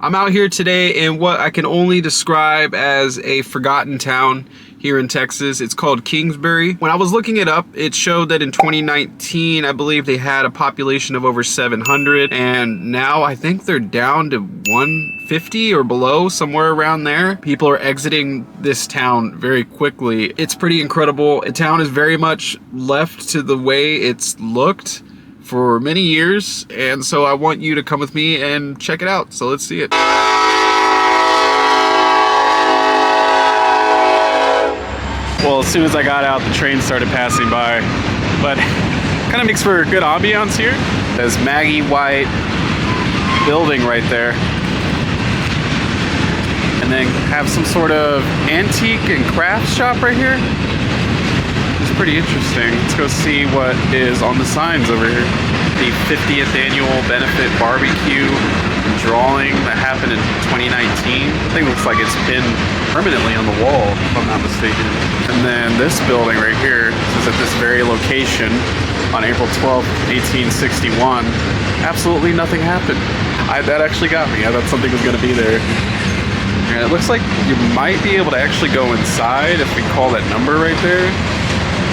I'm out here today in what I can only describe as a forgotten town here in Texas. It's called Kingsbury. When I was looking it up, it showed that in 2019, I believe they had a population of over 700, and now I think they're down to 150 or below, somewhere around there. People are exiting this town very quickly. It's pretty incredible. The town is very much left to the way it's looked for many years, and so I want you to come with me and check it out. So let's see it. Well, as soon as I got out, the train started passing by, but kind of makes for good ambiance here. There's Maggie White building right there, and then have some sort of antique and craft shop right here. It's pretty interesting. Let's go see what is on the signs over here. The 50th annual benefit barbecue drawing that happened in 2019. I think it looks like it's pinned permanently on the wall, if I'm not mistaken. And then this building right here is at this very location on April 12th, 1861. Absolutely nothing happened. That actually got me. I thought something was going to be there. And it looks like you might be able to actually go inside if we call that number right there.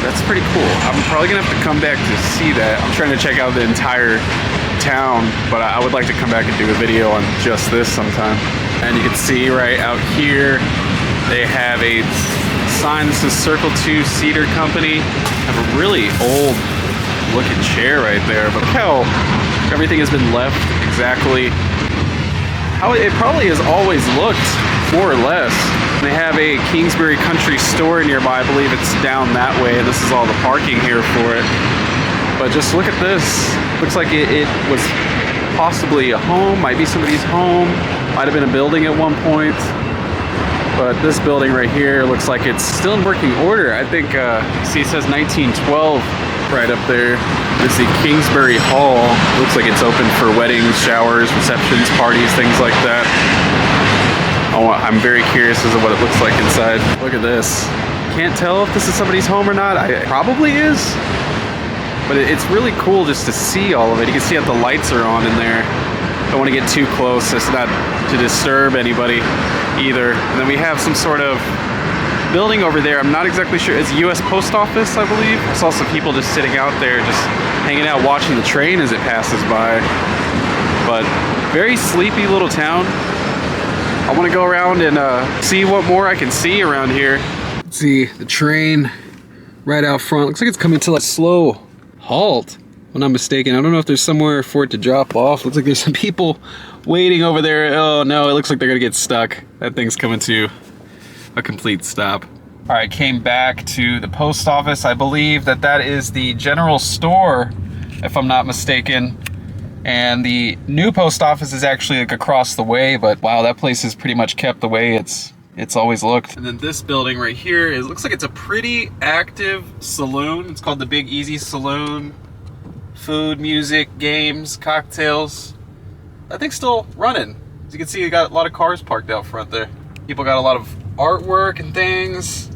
That's pretty cool. I'm probably gonna have to come back to see that. I'm trying to check out the entire town, but I would like to come back and do a video on just this sometime. And you can see right out here, they have a sign that says Circle 2 Cedar Company. Have a really old looking chair right there, but look how everything has been left exactly how it probably has always looked, more or less. They have a Kingsbury country store nearby. I believe it's down that way, and this is all the parking here for it. But just look at this. Looks like it was possibly a home, might be somebody's home, might have been a building at one point. But this building right here looks like it's still in working order. I think, see, it says 1912 right up there. This is the Kingsbury Hall. Looks like it's open for weddings, showers, receptions, parties, things like that. I'm very curious as to what it looks like inside. Look at this. Can't tell if this is somebody's home or not. It probably is. But it's really cool just to see all of it. You can see that the lights are on in there. Don't want to get too close. It's not to disturb anybody either. And then we have some sort of building over there. I'm not exactly sure. It's U.S. Post Office, I believe. I saw some people just sitting out there, just hanging out, watching the train as it passes by. But very sleepy little town. I want to go around and see what more I can see around here. Let's see the train right out front. Looks like it's coming to a slow halt, if I'm not mistaken. I don't know if there's somewhere for it to drop off. Looks like there's some people waiting over there. Oh no, it looks like they're gonna get stuck. That thing's coming to a complete stop. All right, came back to the post office. I believe that is the general store, if I'm not mistaken. And the new post office is actually like across the way, but wow, that place is pretty much kept the way it's always looked. And then this building right here, it looks like it's a pretty active saloon. It's called the Big Easy Saloon. Food, music, games, cocktails. That thing's still running. As you can see, you got a lot of cars parked out front there. People got a lot of artwork and things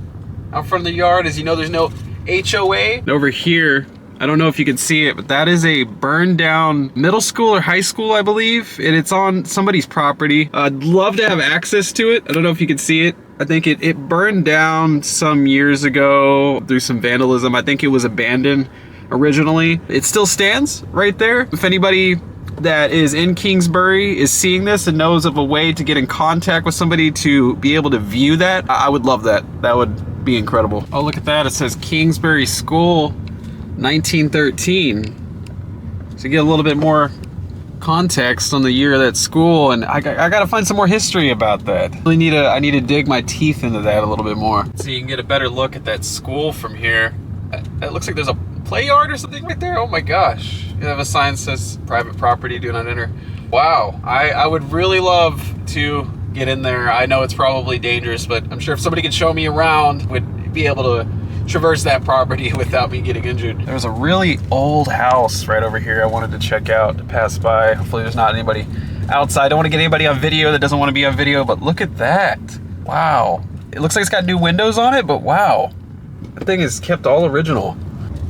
out front of the yard. As you know, there's no HOA. And over here, I don't know if you can see it, but that is a burned down middle school or high school, I believe. And it's on somebody's property. I'd love to have access to it. I don't know if you can see it. I think it burned down some years ago through some vandalism. I think it was abandoned originally. It still stands right there. If anybody that is in Kingsbury is seeing this and knows of a way to get in contact with somebody to be able to view that, I would love that. That would be incredible. Oh, look at that. It says Kingsbury School 1913. So you get a little bit more context on the year of that school, and I gotta find some more history about that. I need to dig my teeth into that a little bit more. So you can get a better look at that school from here. It looks like there's a play yard or something right there. Oh my gosh. You have a sign that says private property, do not enter. Wow, I would really love to get in there. I know it's probably dangerous, but I'm sure if somebody could show me around, would be able to traverse that property without me getting injured. There's a really old house right over here I wanted to check out, to pass by. Hopefully there's not anybody outside. I don't want to get anybody on video that doesn't want to be on video, but look at that. Wow. It looks like it's got new windows on it, but wow. That thing is kept all original.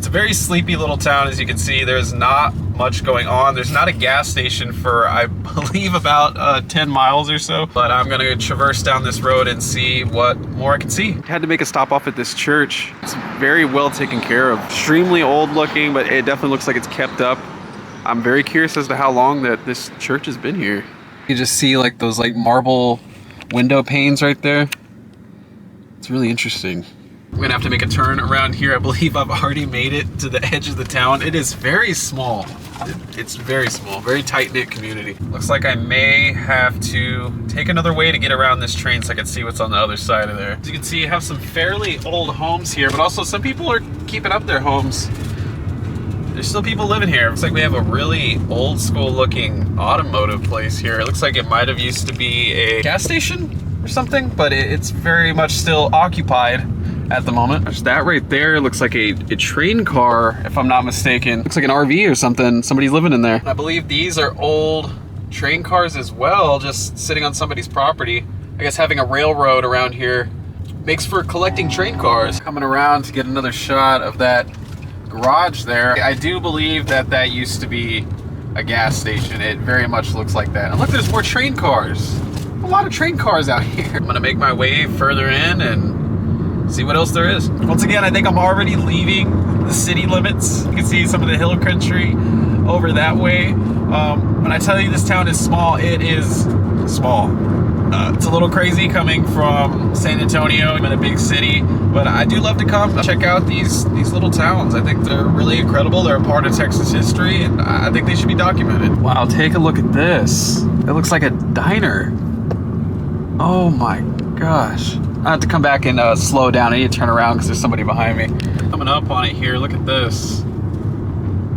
It's a very sleepy little town, as you can see. There's not much going on. There's not a gas station for, I believe, about 10 miles or so. But I'm gonna traverse down this road and see what more I can see. I had to make a stop off at this church. It's very well taken care of. Extremely old looking, but it definitely looks like it's kept up. I'm very curious as to how long that this church has been here. You just see like those like marble window panes right there. It's really interesting. I'm gonna have to make a turn around here. I believe I've already made it to the edge of the town. It is very small. It's very small, very tight-knit community. Looks like I may have to take another way to get around this train so I can see what's on the other side of there. As you can see, you have some fairly old homes here, but also some people are keeping up their homes. There's still people living here. Looks like we have a really old school looking automotive place here. It looks like it might have used to be a gas station or something, but it's very much still occupied at the moment. That right there looks like a train car, if I'm not mistaken. Looks like an RV or something. Somebody's living in there. I believe these are old train cars as well, just sitting on somebody's property. I guess having a railroad around here makes for collecting train cars. Coming around to get another shot of that garage there. I do believe that that used to be a gas station. It very much looks like that. And look, there's more train cars. A lot of train cars out here. I'm gonna make my way further in and see what else there is. Once again, I think I'm already leaving the city limits. You can see some of the hill country over that way. When I tell you this town is small, it is small. It's a little crazy coming from San Antonio. I'm in a big city, but I do love to come check out these little towns. I think they're really incredible. They're a part of Texas history, and I think they should be documented. Wow, take a look at this. It looks like a diner. Oh my gosh. I have to come back and slow down. I need to turn around because there's somebody behind me. Coming up on it here, look at this.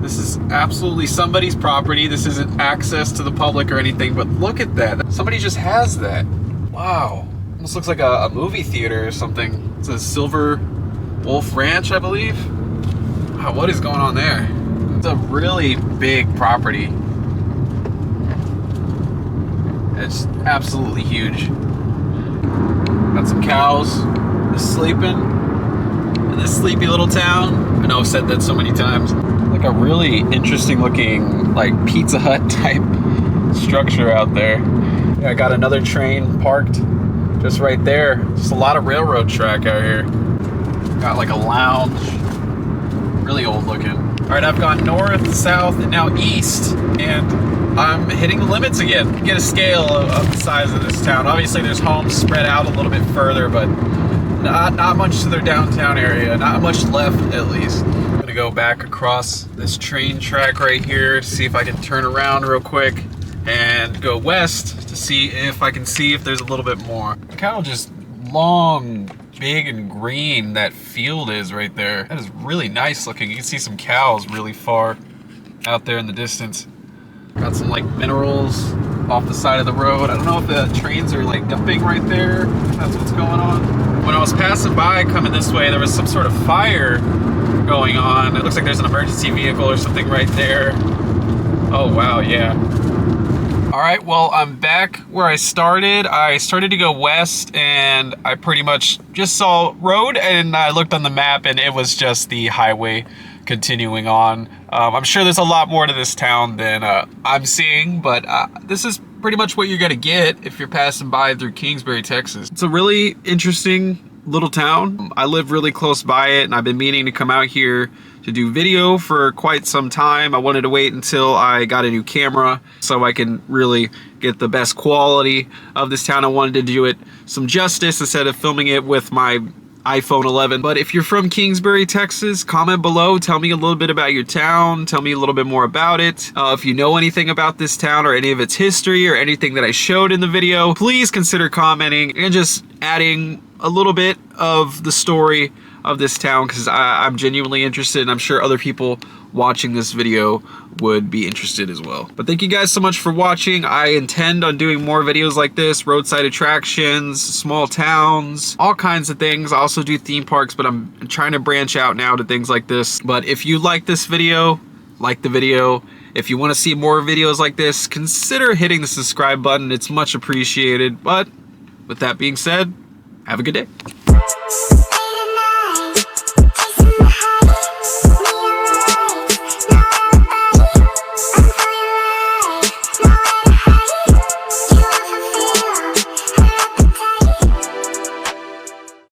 This is absolutely somebody's property. This isn't access to the public or anything, but look at that. Somebody just has that. Wow. Almost looks like a movie theater or something. It's a Silver Wolf Ranch, I believe. Wow, what is going on there? It's a really big property. It's absolutely huge. Got some cows just sleeping in this sleepy little town. I know I've said that so many times. Like a really interesting looking like Pizza Hut type structure out there. Yeah, I got another train parked just right there. Just a lot of railroad track out here. Got like a lounge. Really old looking. All right, I've gone north, south, and now east, and I'm hitting the limits again. Get a scale of the size of this town. Obviously there's homes spread out a little bit further, but not much to their downtown area. Not much left, at least. I'm gonna go back across this train track right here to see if I can turn around real quick and go west to see if I can see if there's a little bit more. Look how just long, big and green that field is right there. That is really nice looking. You can see some cows really far out there in the distance. Got some like minerals off the side of the road. I don't know if the trains are like dumping right there. That's what's going on. When I was passing by coming this way, there was some sort of fire going on. It looks like there's an emergency vehicle or something right there. Oh wow, yeah. All right, well, I'm back where I started. I started to go west and I pretty much just saw road and I looked on the map and it was just the highway continuing on. I'm sure there's a lot more to this town than I'm seeing, but this is pretty much what you're gonna get if you're passing by through Kingsbury, Texas. It's a really interesting little town. I live really close by it and I've been meaning to come out here to do video for quite some time. I wanted to wait until I got a new camera so I can really get the best quality of this town. I wanted to do it some justice instead of filming it with my iPhone 11. But if you're from Kingsbury, Texas, comment below. Tell me a little bit about your town. Tell me a little bit more about it. If you know anything about this town or any of its history or anything that I showed in the video, please consider commenting and just adding a little bit of the story of this town because I'm genuinely interested and I'm sure other people watching this video would be interested as well. But thank you guys so much for watching. I intend on doing more videos like this, roadside attractions, small towns, all kinds of things. I also do theme parks, but I'm trying to branch out now to things like this. But if you like this video, like the video. If you want to see more videos like this, consider hitting the subscribe button. It's much appreciated. But with that being said, have a good day.